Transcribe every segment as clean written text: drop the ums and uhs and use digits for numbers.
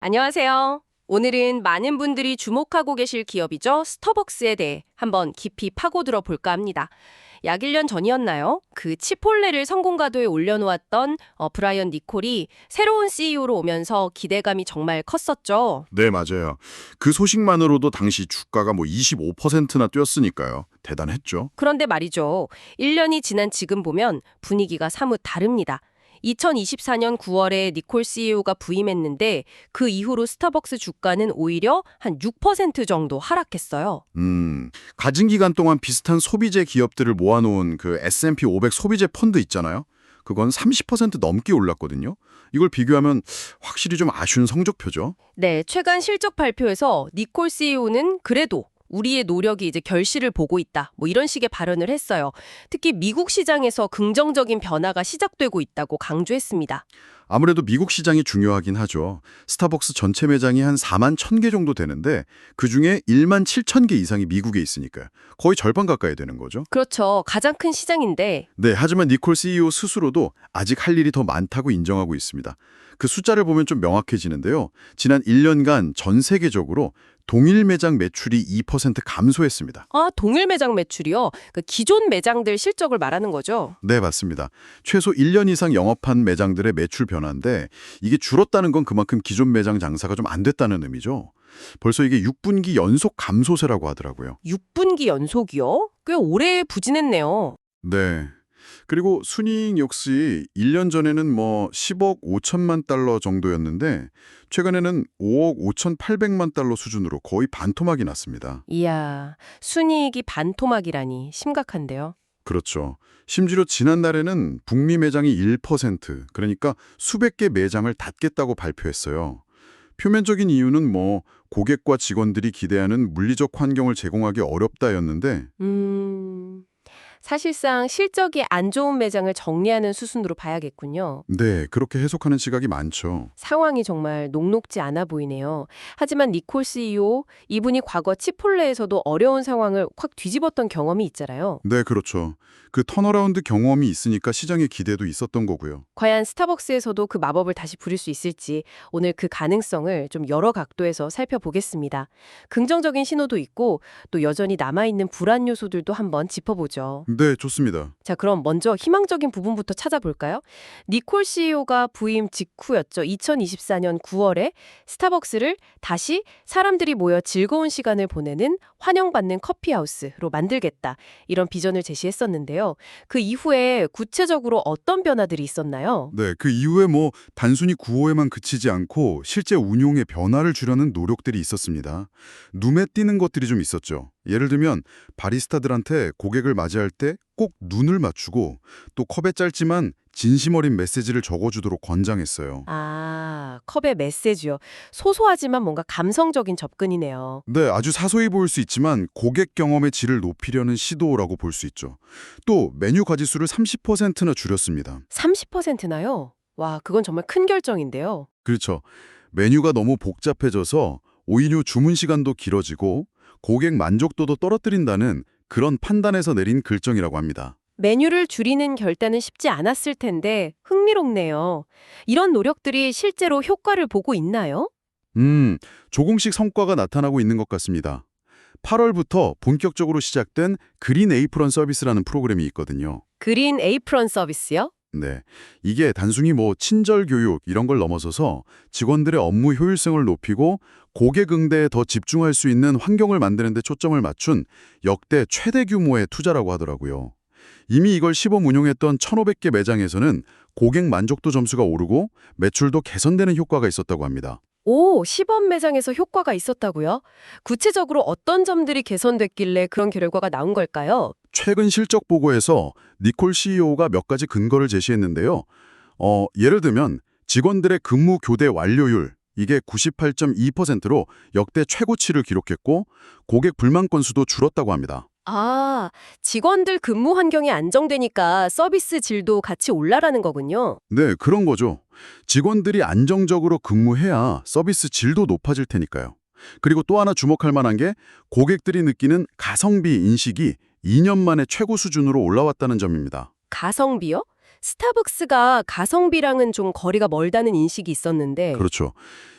안녕하세요. 오늘은 많은 분들이 주목하고 계실 기업이죠. 스타벅스에 대해 한번 깊이 파고들어 볼까 합니다. 약 1년 전이었나요? 그 치폴레를 성공가도에 올려놓았던 브라이언 니콜이 새로운 CEO로 오면서 기대감이 정말 컸었죠. 네, 맞아요. 그 소식만으로도 당시 주가가 뭐 25%나 뛰었으니까요. 대단했죠. 그런데 말이죠. 1년이 지난 지금 보면 분위기가 사뭇 다릅니다. 2024년 9월에 니콜 CEO가 부임했는데 그 이후로 스타벅스 주가는 오히려 한 6% 정도 하락했어요. 가진 기간 동안 비슷한 소비재 기업들을 모아놓은 그 S&P 500 소비재 펀드 있잖아요. 그건 30% 넘게 올랐거든요. 이걸 비교하면 확실히 좀 아쉬운 성적표죠. 네, 최근 실적 발표에서 니콜 CEO는 그래도 우리의 노력이 이제 결실을 보고 있다. 뭐 이런 식의 발언을 했어요. 특히 미국 시장에서 긍정적인 변화가 시작되고 있다고 강조했습니다. 아무래도 미국 시장이 중요하긴 하죠. 스타벅스 전체 매장이 한 4만 1,000개 정도 되는데 그중에 1만 7천 개 이상이 미국에 있으니까요. 거의 절반 가까이 되는 거죠. 그렇죠. 가장 큰 시장인데 네, 하지만 니콜 CEO 스스로도 아직 할 일이 더 많다고 인정하고 있습니다. 그 숫자를 보면 좀 명확해지는데요. 지난 1년간 전 세계적으로 동일 매장 매출이 2% 감소했습니다. 동일 매장 매출이요. 그 기존 매장들 실적을 말하는 거죠. 네, 맞습니다. 최소 1년 이상 영업한 매장들의 매출 변화인데 이게 줄었다는 건 그만큼 기존 매장 장사가 좀 안 됐다는 의미죠. 벌써 이게 6분기 연속 감소세라고 하더라고요. 6분기 연속이요? 꽤 오래 부진했네요. 네. 그리고 순이익 역시 1년 전에는 뭐 10억 5천만 달러 정도였는데 최근에는 5억 5,800만 달러 수준으로 거의 반토막이 났습니다. 이야, 순이익이 반토막이라니 심각한데요. 그렇죠. 심지어 지난달에는 북미 매장이 1%, 그러니까 수백 개 매장을 닫겠다고 발표했어요. 표면적인 이유는 뭐 고객과 직원들이 기대하는 물리적 환경을 제공하기 어렵다였는데 사실상 실적이 안 좋은 매장을 정리하는 수순으로 봐야겠군요. 네, 그렇게 해석하는 시각이 많죠. 상황이 정말 녹록지 않아 보이네요. 하지만 니콜 CEO, 이분이 과거 치폴레에서도 어려운 상황을 확 뒤집었던 경험이 있잖아요. 네, 그렇죠. 그 턴어라운드 경험이 있으니까 시장의 기대도 있었던 거고요. 과연 스타벅스에서도 그 마법을 다시 부릴 수 있을지 오늘 그 가능성을 좀 여러 각도에서 살펴보겠습니다. 긍정적인 신호도 있고 또 여전히 남아있는 불안 요소들도 한번 짚어보죠. 네, 좋습니다. 자, 그럼 먼저 희망적인 부분부터 찾아볼까요? 니콜 CEO가 부임 직후였죠. 2024년 9월에 스타벅스를 다시 사람들이 모여 즐거운 시간을 보내는 환영받는 커피하우스로 만들겠다. 이런 비전을 제시했었는데요. 그 이후에 구체적으로 어떤 변화들이 있었나요? 네, 그 이후에 뭐 단순히 구호에만 그치지 않고 실제 운용에 변화를 주려는 노력들이 있었습니다. 눈에 띄는 것들이 좀 있었죠. 예를 들면 바리스타들한테 고객을 맞이할 때 꼭 눈을 맞추고 또 컵에 짧지만 진심 어린 메시지를 적어주도록 권장했어요. 컵의 메시지요. 소소하지만 뭔가 감성적인 접근이네요. 네, 아주 사소해 보일 수 있지만 고객 경험의 질을 높이려는 시도라고 볼 수 있죠. 또 메뉴 가짓수를 30%나 줄였습니다. 30%나요? 와, 그건 정말 큰 결정인데요. 그렇죠. 메뉴가 너무 복잡해져서 오히려 주문 시간도 길어지고 고객 만족도도 떨어뜨린다는 그런 판단에서 내린 결정이라고 합니다. 메뉴를 줄이는 결단은 쉽지 않았을 텐데 흥미롭네요. 이런 노력들이 실제로 효과를 보고 있나요? 조금씩 성과가 나타나고 있는 것 같습니다. 8월부터 본격적으로 시작된 그린 에이프런 서비스라는 프로그램이 있거든요. 그린 에이프런 서비스요? 네, 이게 단순히 뭐 친절 교육 이런 걸 넘어서서 직원들의 업무 효율성을 높이고 고객 응대에 더 집중할 수 있는 환경을 만드는 데 초점을 맞춘 역대 최대 규모의 투자라고 하더라고요. 이미 이걸 시범 운용했던 1,500개 매장에서는 고객 만족도 점수가 오르고 매출도 개선되는 효과가 있었다고 합니다. 오, 시범 매장에서 효과가 있었다고요? 구체적으로 어떤 점들이 개선됐길래 그런 결과가 나온 걸까요? 최근 실적 보고에서 니콜 CEO가 몇 가지 근거를 제시했는데요. 예를 들면 직원들의 근무 교대 완료율, 이게 98.2%로 역대 최고치를 기록했고 고객 불만 건수도 줄었다고 합니다. 직원들 근무 환경이 안정되니까 서비스 질도 같이 올라라는 거군요. 네, 그런 거죠. 직원들이 안정적으로 근무해야 서비스 질도 높아질 테니까요. 그리고 또 하나 주목할 만한 게 고객들이 느끼는 가성비 인식이 2년 만에 최고 수준으로 올라왔다는 점입니다. 가성비요? 스타벅스가 가성비랑은 좀 거리가 멀다는 인식이 있었는데 그렇죠.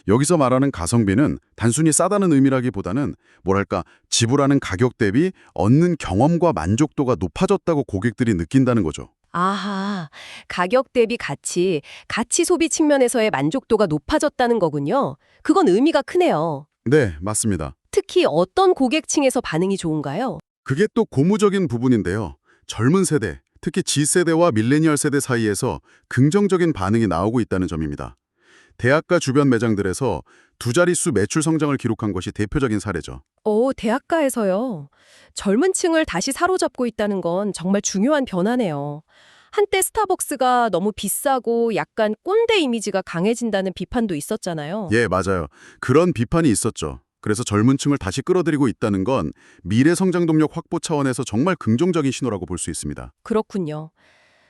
여기서 말하는 가성비는 단순히 싸다는 의미라기보다는 뭐랄까 지불하는 가격 대비 얻는 경험과 만족도가 높아졌다고 고객들이 느낀다는 거죠. 아하, 가격 대비 가치 소비 측면에서의 만족도가 높아졌다는 거군요. 그건 의미가 크네요. 네, 맞습니다. 특히 어떤 고객층에서 반응이 좋은가요? 그게 또 고무적인 부분인데요. 젊은 세대, 특히 G세대와 밀레니얼 세대 사이에서 긍정적인 반응이 나오고 있다는 점입니다. 대학가 주변 매장들에서 두 자릿수 매출 성장을 기록한 것이 대표적인 사례죠. 대학가에서요. 젊은 층을 다시 사로잡고 있다는 건 정말 중요한 변화네요. 한때 스타벅스가 너무 비싸고 약간 꼰대 이미지가 강해진다는 비판도 있었잖아요. 예, 맞아요. 그런 비판이 있었죠. 그래서 젊은 층을 다시 끌어들이고 있다는 건 미래 성장 동력 확보 차원에서 정말 긍정적인 신호라고 볼 수 있습니다. 그렇군요.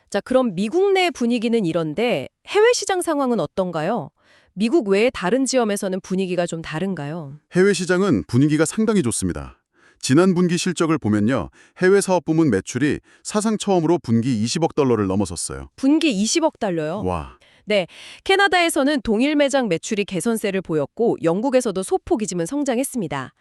자, 그럼 미국 내 분위기는 이런데 해외 시장 상황은 어떤가요? 미국 외의 다른 지역에서는 분위기가 좀 다른가요? 해외 시장은 분위기가 상당히 좋습니다. 지난 분기 실적을 보면요. 해외 사업 부문 매출이 사상 처음으로 분기 20억 달러를 넘어섰어요. 분기 20억 달러요. 와, 네, 캐나다에서는 동일 매장 매출이 개선세를 보였고 영국에서도 소폭 이지은 성장했습니다.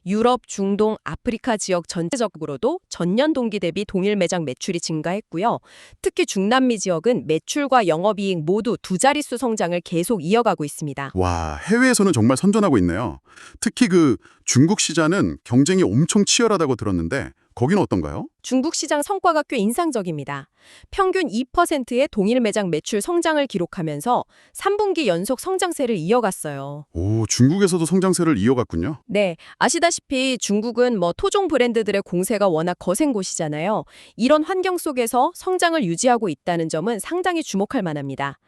유럽, 중동, 아프리카 지역 전체적으로도 전년 동기 대비 동일 매장 매출이 증가했고요. 특히 중남미 지역은 매출과 영업이익 모두 두 자릿수 성장을 계속 이어가고 있습니다. 와, 해외에서는 정말 선전하고 있네요. 특히 그 중국 시장은 경쟁이 엄청 치열하다고 들었는데 거기는 어떤가요? 중국 시장 성과가 꽤 인상적입니다. 평균 2%의 동일 매장 매출 성장을 기록하면서 3분기 연속 성장세를 이어갔어요. 오, 중국에서도 성장세를 이어갔군요. 네, 아시다시피 중국은 토종 브랜드들의 공세가 워낙 거센 곳이잖아요. 이런 환경 속에서 성장을 유지하고 있다는 점은 상당히 주목할 만합니다.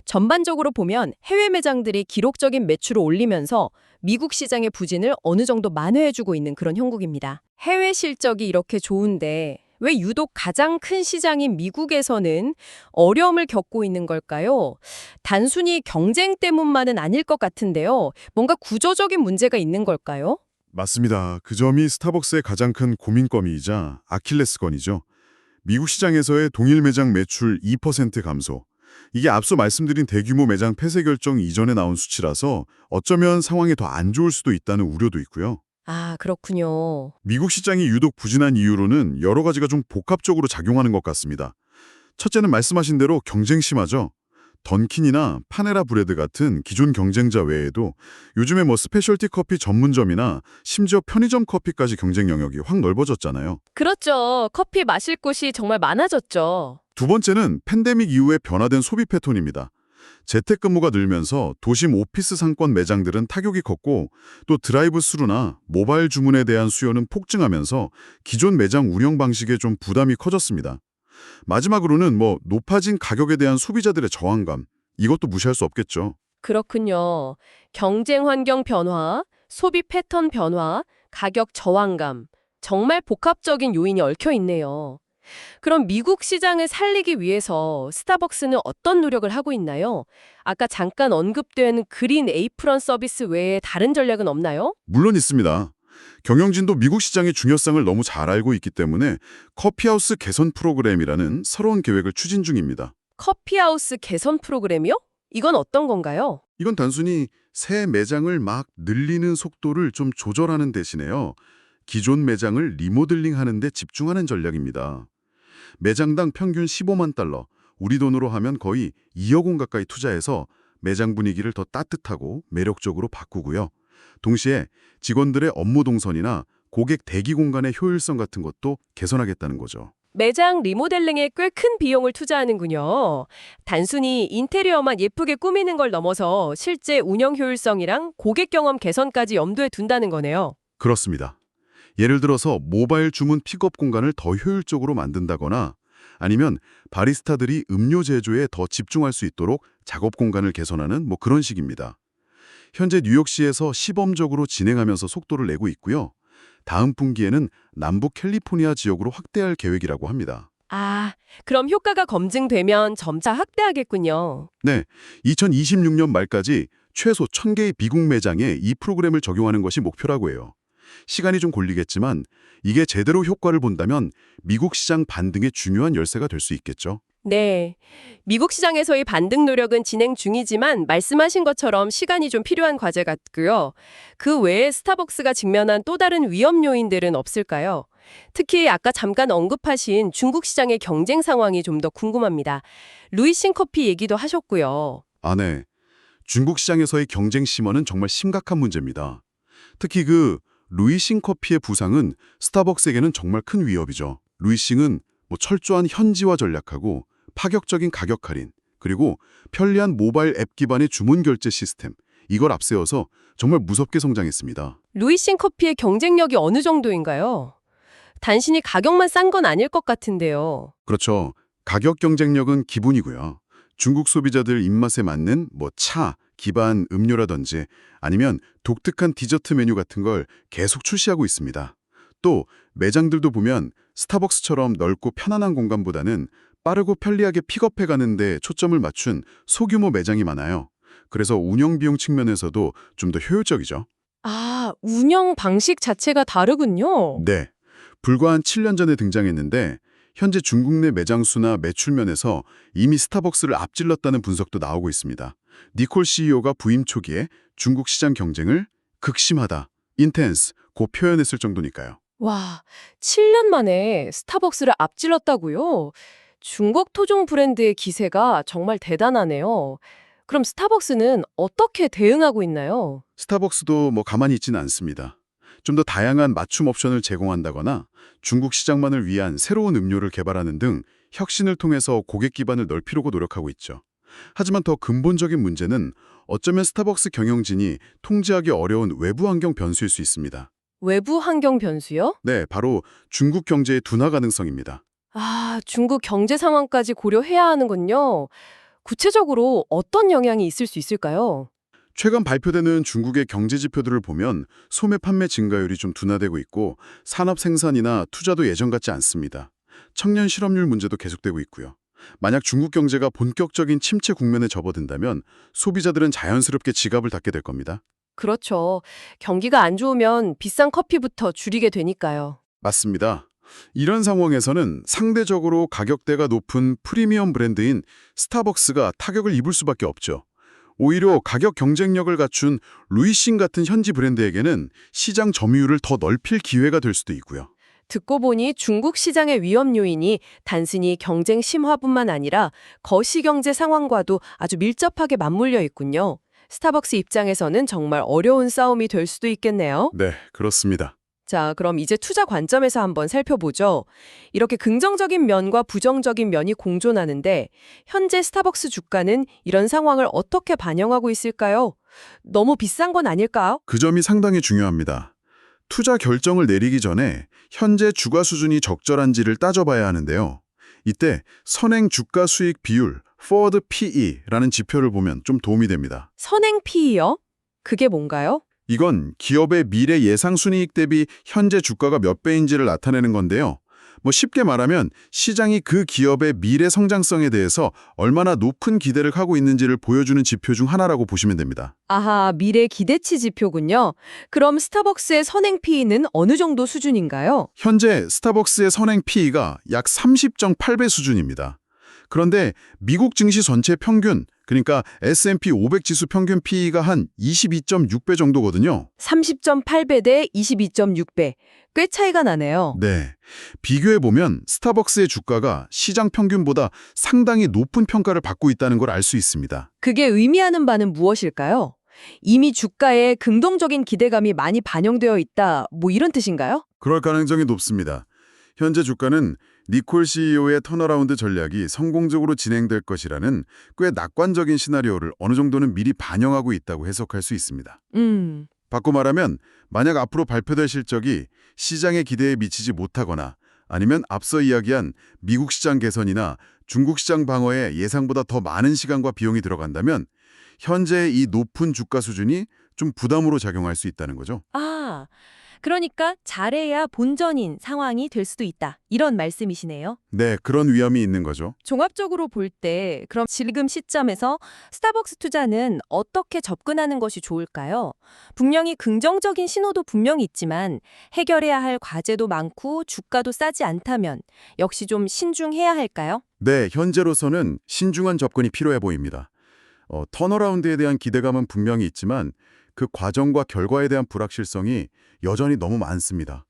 전반적으로 보면 해외 매장들이 기록적인 매출을 올리면서 미국 시장의 부진을 어느 정도 만회해주고 있는 그런 형국입니다. 해외 실적이 이렇게 좋은데 왜 유독 가장 큰 시장인 미국에서는 어려움을 겪고 있는 걸까요? 단순히 경쟁 때문만은 아닐 것 같은데요. 뭔가 구조적인 문제가 있는 걸까요? 맞습니다. 그 점이 스타벅스의 가장 큰 고민거미이자 아킬레스건이죠. 미국 시장에서의 동일 매장 매출 2% 감소. 이게 앞서 말씀드린 대규모 매장 폐쇄 결정 이전에 나온 수치라서 어쩌면 상황이 더 안 좋을 수도 있다는 우려도 있고요. 아, 그렇군요. 미국 시장이 유독 부진한 이유로는 여러 가지가 좀 복합적으로 작용하는 것 같습니다. 첫째는 말씀하신 대로 경쟁 심하죠. 던킨이나 파네라 브레드 같은 기존 경쟁자 외에도 요즘에 스페셜티 커피 전문점이나 심지어 편의점 커피까지 경쟁 영역이 확 넓어졌잖아요. 그렇죠. 커피 마실 곳이 정말 많아졌죠. 두 번째는 팬데믹 이후에 변화된 소비 패턴입니다. 재택근무가 늘면서 도심 오피스 상권 매장들은 타격이 컸고 또 드라이브 스루나 모바일 주문에 대한 수요는 폭증하면서 기존 매장 운영 방식에 좀 부담이 커졌습니다. 마지막으로는 높아진 가격에 대한 소비자들의 저항감, 이것도 무시할 수 없겠죠. 그렇군요. 경쟁 환경 변화, 소비 패턴 변화, 가격 저항감. 정말 복합적인 요인이 얽혀 있네요. 그럼 미국 시장을 살리기 위해서 스타벅스는 어떤 노력을 하고 있나요? 아까 잠깐 언급된 그린 에이프런 서비스 외에 다른 전략은 없나요? 물론 있습니다. 경영진도 미국 시장의 중요성을 너무 잘 알고 있기 때문에 커피하우스 개선 프로그램이라는 새로운 계획을 추진 중입니다. 커피하우스 개선 프로그램이요? 이건 어떤 건가요? 이건 단순히 새 매장을 막 늘리는 속도를 좀 조절하는 대신에요. 기존 매장을 리모델링하는 데 집중하는 전략입니다. 매장당 평균 15만 달러, 우리 돈으로 하면 거의 2억 원 가까이 투자해서 매장 분위기를 더 따뜻하고 매력적으로 바꾸고요. 동시에 직원들의 업무 동선이나 고객 대기 공간의 효율성 같은 것도 개선하겠다는 거죠. 매장 리모델링에 꽤 큰 비용을 투자하는군요. 단순히 인테리어만 예쁘게 꾸미는 걸 넘어서 실제 운영 효율성이랑 고객 경험 개선까지 염두에 둔다는 거네요. 그렇습니다. 예를 들어서 모바일 주문 픽업 공간을 더 효율적으로 만든다거나 아니면 바리스타들이 음료 제조에 더 집중할 수 있도록 작업 공간을 개선하는 그런 식입니다. 현재 뉴욕시에서 시범적으로 진행하면서 속도를 내고 있고요. 다음 분기에는 남부 캘리포니아 지역으로 확대할 계획이라고 합니다. 아, 그럼 효과가 검증되면 점차 확대하겠군요. 네, 2026년 말까지 최소 1000개의 미국 매장에 이 프로그램을 적용하는 것이 목표라고 해요. 시간이 좀 걸리겠지만 이게 제대로 효과를 본다면 미국 시장 반등의 중요한 열쇠가 될 수 있겠죠. 네. 미국 시장에서의 반등 노력은 진행 중이지만 말씀하신 것처럼 시간이 좀 필요한 과제 같고요. 그 외에 스타벅스가 직면한 또 다른 위험 요인들은 없을까요? 특히 아까 잠깐 언급하신 중국 시장의 경쟁 상황이 좀 더 궁금합니다. 루이싱 커피 얘기도 하셨고요. 네. 중국 시장에서의 경쟁 심화는 정말 심각한 문제입니다. 특히 루이싱 커피의 부상은 스타벅스에게는 정말 큰 위협이죠. 루이싱은 철저한 현지화 전략하고 파격적인 가격 할인, 그리고 편리한 모바일 앱 기반의 주문 결제 시스템, 이걸 앞세워서 정말 무섭게 성장했습니다. 루이싱 커피의 경쟁력이 어느 정도인가요? 단순히 가격만 싼 건 아닐 것 같은데요. 그렇죠. 가격 경쟁력은 기본이고요. 중국 소비자들 입맛에 맞는 차, 기반 음료라든지 아니면 독특한 디저트 메뉴 같은 걸 계속 출시하고 있습니다. 또 매장들도 보면 스타벅스처럼 넓고 편안한 공간보다는 빠르고 편리하게 픽업해 가는 데 초점을 맞춘 소규모 매장이 많아요. 그래서 운영 비용 측면에서도 좀 더 효율적이죠. 아, 운영 방식 자체가 다르군요. 네. 불과 한 7년 전에 등장했는데 현재 중국 내 매장 수나 매출 면에서 이미 스타벅스를 앞질렀다는 분석도 나오고 있습니다. 니콜 CEO가 부임 초기에 중국 시장 경쟁을 극심하다, 인텐스, 고 표현했을 정도니까요. 와, 7년 만에 스타벅스를 앞질렀다고요? 중국 토종 브랜드의 기세가 정말 대단하네요. 그럼 스타벅스는 어떻게 대응하고 있나요? 스타벅스도 가만히 있지는 않습니다. 좀 더 다양한 맞춤 옵션을 제공한다거나 중국 시장만을 위한 새로운 음료를 개발하는 등 혁신을 통해서 고객 기반을 넓히려고 노력하고 있죠. 하지만 더 근본적인 문제는 어쩌면 스타벅스 경영진이 통제하기 어려운 외부 환경 변수일 수 있습니다. 외부 환경 변수요? 네, 바로 중국 경제의 둔화 가능성입니다. 아, 중국 경제 상황까지 고려해야 하는군요. 구체적으로 어떤 영향이 있을 수 있을까요? 최근 발표되는 중국의 경제 지표들을 보면 소매 판매 증가율이 좀 둔화되고 있고 산업 생산이나 투자도 예전 같지 않습니다. 청년 실업률 문제도 계속되고 있고요. 만약 중국 경제가 본격적인 침체 국면에 접어든다면 소비자들은 자연스럽게 지갑을 닫게 될 겁니다. 그렇죠. 경기가 안 좋으면 비싼 커피부터 줄이게 되니까요. 맞습니다. 이런 상황에서는 상대적으로 가격대가 높은 프리미엄 브랜드인 스타벅스가 타격을 입을 수밖에 없죠. 오히려 가격 경쟁력을 갖춘 루이싱 같은 현지 브랜드에게는 시장 점유율을 더 넓힐 기회가 될 수도 있고요. 듣고 보니 중국 시장의 위험 요인이 단순히 경쟁 심화뿐만 아니라 거시경제 상황과도 아주 밀접하게 맞물려 있군요. 스타벅스 입장에서는 정말 어려운 싸움이 될 수도 있겠네요. 네, 그렇습니다. 자, 그럼 이제 투자 관점에서 한번 살펴보죠. 이렇게 긍정적인 면과 부정적인 면이 공존하는데 현재 스타벅스 주가는 이런 상황을 어떻게 반영하고 있을까요? 너무 비싼 건 아닐까요? 그 점이 상당히 중요합니다. 투자 결정을 내리기 전에 현재 주가 수준이 적절한지를 따져봐야 하는데요. 이때 선행 주가 수익 비율, Forward PE라는 지표를 보면 좀 도움이 됩니다. 선행 P요? 그게 뭔가요? 이건 기업의 미래 예상 순이익 대비 현재 주가가 몇 배인지를 나타내는 건데요. 쉽게 말하면 시장이 그 기업의 미래 성장성에 대해서 얼마나 높은 기대를 하고 있는지를 보여주는 지표 중 하나라고 보시면 됩니다. 아하, 미래 기대치 지표군요. 그럼 스타벅스의 선행 P는 어느 정도 수준인가요? 현재 스타벅스의 선행 PE가 약 30.8배 수준입니다. 그런데 미국 증시 전체 평균, 그러니까 S&P 500 지수 평균 PE가 한 22.6배 정도거든요. 30.8배 대 22.6배. 꽤 차이가 나네요. 네. 비교해보면 스타벅스의 주가가 시장 평균보다 상당히 높은 평가를 받고 있다는 걸 알 수 있습니다. 그게 의미하는 바는 무엇일까요? 이미 주가에 긍정적인 기대감이 많이 반영되어 있다, 이런 뜻인가요? 그럴 가능성이 높습니다. 현재 주가는 니콜 CEO의 턴어라운드 전략이 성공적으로 진행될 것이라는 꽤 낙관적인 시나리오를 어느 정도는 미리 반영하고 있다고 해석할 수 있습니다. 바꿔 말하면 만약 앞으로 발표될 실적이 시장의 기대에 미치지 못하거나 아니면 앞서 이야기한 미국 시장 개선이나 중국 시장 방어에 예상보다 더 많은 시간과 비용이 들어간다면 현재의 이 높은 주가 수준이 좀 부담으로 작용할 수 있다는 거죠. 아, 그러니까 잘해야 본전인 상황이 될 수도 있다. 이런 말씀이시네요. 네, 그런 위험이 있는 거죠. 종합적으로 볼 때 그럼 지금 시점에서 스타벅스 투자는 어떻게 접근하는 것이 좋을까요? 분명히 긍정적인 신호도 분명히 있지만 해결해야 할 과제도 많고 주가도 싸지 않다면 역시 좀 신중해야 할까요? 네, 현재로서는 신중한 접근이 필요해 보입니다. 턴어라운드에 대한 기대감은 분명히 있지만 그 과정과 결과에 대한 불확실성이 여전히 너무 많습니다.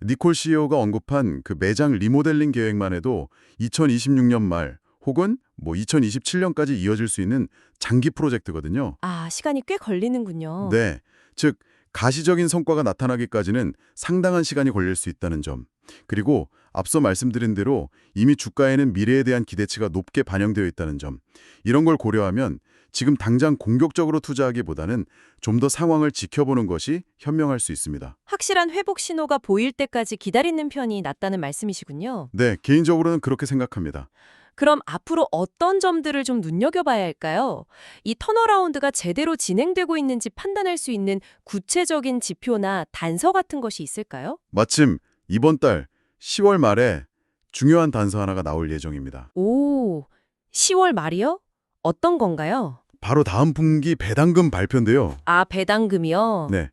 니콜 CEO가 언급한 그 매장 리모델링 계획만 해도 2026년 말 혹은 2027년까지 이어질 수 있는 장기 프로젝트거든요. 아, 시간이 꽤 걸리는군요. 네, 즉 가시적인 성과가 나타나기까지는 상당한 시간이 걸릴 수 있다는 점. 그리고 앞서 말씀드린 대로 이미 주가에는 미래에 대한 기대치가 높게 반영되어 있다는 점. 이런 걸 고려하면 지금 당장 공격적으로 투자하기보다는 좀 더 상황을 지켜보는 것이 현명할 수 있습니다. 확실한 회복 신호가 보일 때까지 기다리는 편이 낫다는 말씀이시군요. 네, 개인적으로는 그렇게 생각합니다. 그럼 앞으로 어떤 점들을 좀 눈여겨봐야 할까요? 이 턴어라운드가 제대로 진행되고 있는지 판단할 수 있는 구체적인 지표나 단서 같은 것이 있을까요? 마침 이번 달 10월 말에 중요한 단서 하나가 나올 예정입니다. 오, 10월 말이요? 어떤 건가요? 바로 다음 분기 배당금 발표인데요. 아, 배당금이요? 네,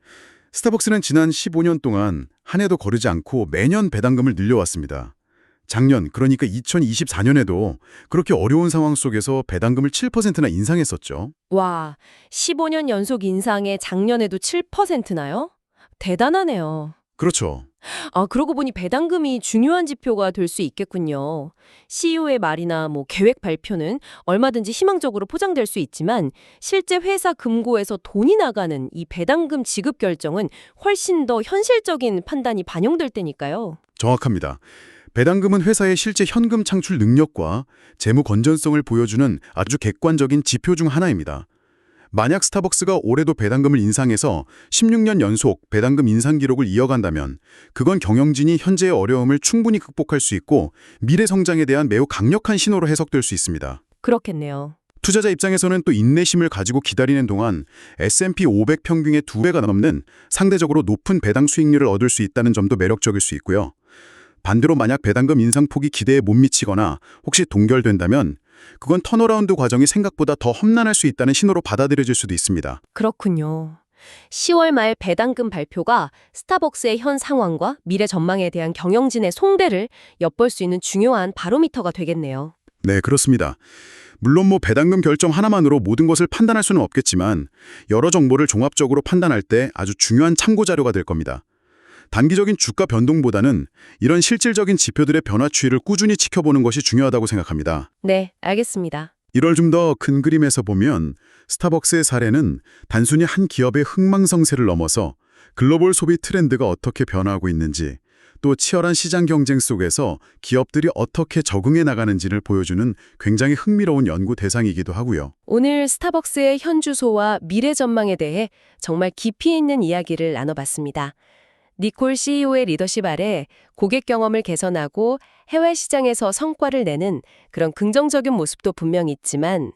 스타벅스는 지난 15년 동안 한 해도 거르지 않고 매년 배당금을 늘려왔습니다. 작년, 그러니까 2024년에도 그렇게 어려운 상황 속에서 배당금을 7%나 인상했었죠. 와, 15년 연속 인상에 작년에도 7%나요? 대단하네요. 그렇죠. 아, 그러고 보니 배당금이 중요한 지표가 될 수 있겠군요. CEO의 말이나 계획 발표는 얼마든지 희망적으로 포장될 수 있지만 실제 회사 금고에서 돈이 나가는 이 배당금 지급 결정은 훨씬 더 현실적인 판단이 반영될 때니까요. 정확합니다. 배당금은 회사의 실제 현금 창출 능력과 재무 건전성을 보여주는 아주 객관적인 지표 중 하나입니다. 만약 스타벅스가 올해도 배당금을 인상해서 16년 연속 배당금 인상 기록을 이어간다면 그건 경영진이 현재의 어려움을 충분히 극복할 수 있고 미래 성장에 대한 매우 강력한 신호로 해석될 수 있습니다. 그렇겠네요. 투자자 입장에서는 또 인내심을 가지고 기다리는 동안 S&P 500 평균의 2배가 넘는 상대적으로 높은 배당 수익률을 얻을 수 있다는 점도 매력적일 수 있고요. 반대로 만약 배당금 인상폭이 기대에 못 미치거나 혹시 동결된다면 그건 턴어라운드 과정이 생각보다 더 험난할 수 있다는 신호로 받아들여질 수도 있습니다. 그렇군요. 10월 말 배당금 발표가 스타벅스의 현 상황과 미래 전망에 대한 경영진의 송대를 엿볼 수 있는 중요한 바로미터가 되겠네요. 네, 그렇습니다. 물론 배당금 결정 하나만으로 모든 것을 판단할 수는 없겠지만 여러 정보를 종합적으로 판단할 때 아주 중요한 참고 자료가 될 겁니다. 단기적인 주가 변동보다는 이런 실질적인 지표들의 변화 추이를 꾸준히 지켜보는 것이 중요하다고 생각합니다. 네, 알겠습니다. 이걸 좀 더 큰 그림에서 보면 스타벅스의 사례는 단순히 한 기업의 흥망성쇠를 넘어서 글로벌 소비 트렌드가 어떻게 변화하고 있는지, 또 치열한 시장 경쟁 속에서 기업들이 어떻게 적응해 나가는지를 보여주는 굉장히 흥미로운 연구 대상이기도 하고요. 오늘 스타벅스의 현 주소와 미래 전망에 대해 정말 깊이 있는 이야기를 나눠봤습니다. 니콜 CEO의 리더십 아래 고객 경험을 개선하고 해외 시장에서 성과를 내는 그런 긍정적인 모습도 분명 있지만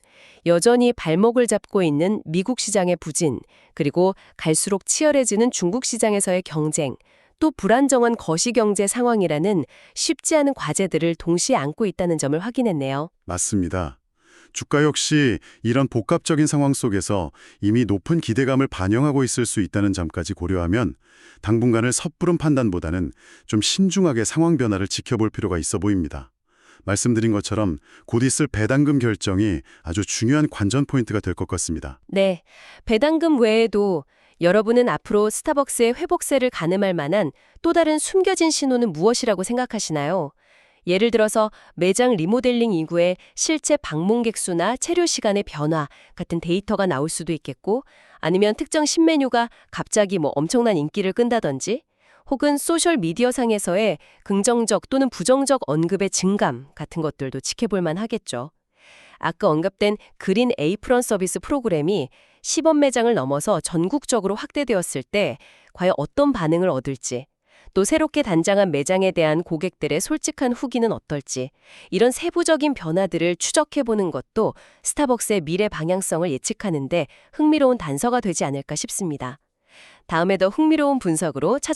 여전히 발목을 잡고 있는 미국 시장의 부진, 그리고 갈수록 치열해지는 중국 시장에서의 경쟁, 또 불안정한 거시경제 상황이라는 쉽지 않은 과제들을 동시에 안고 있다는 점을 확인했네요. 맞습니다. 주가 역시 이런 복합적인 상황 속에서 이미 높은 기대감을 반영하고 있을 수 있다는 점까지 고려하면 당분간을 섣부른 판단보다는 좀 신중하게 상황 변화를 지켜볼 필요가 있어 보입니다. 말씀드린 것처럼 곧 있을 배당금 결정이 아주 중요한 관전 포인트가 될 것 같습니다. 네, 배당금 외에도 여러분은 앞으로 스타벅스의 회복세를 가늠할 만한 또 다른 숨겨진 신호는 무엇이라고 생각하시나요? 예를 들어서 매장 리모델링 이후에 실제 방문객 수나 체류 시간의 변화 같은 데이터가 나올 수도 있겠고, 아니면 특정 신메뉴가 갑자기 엄청난 인기를 끈다든지, 혹은 소셜미디어상에서의 긍정적 또는 부정적 언급의 증감 같은 것들도 지켜볼 만 하겠죠. 아까 언급된 그린 에이프런 서비스 프로그램이 시범 매장을 넘어서 전국적으로 확대되었을 때 과연 어떤 반응을 얻을지, 또 새롭게 단장한 매장에 대한 고객들의 솔직한 후기는 어떨지, 이런 세부적인 변화들을 추적해보는 것도 스타벅스의 미래 방향성을 예측하는 데 흥미로운 단서가 되지 않을까 싶습니다. 다음에 더 흥미로운 분석으로 찾아뵙겠습니다.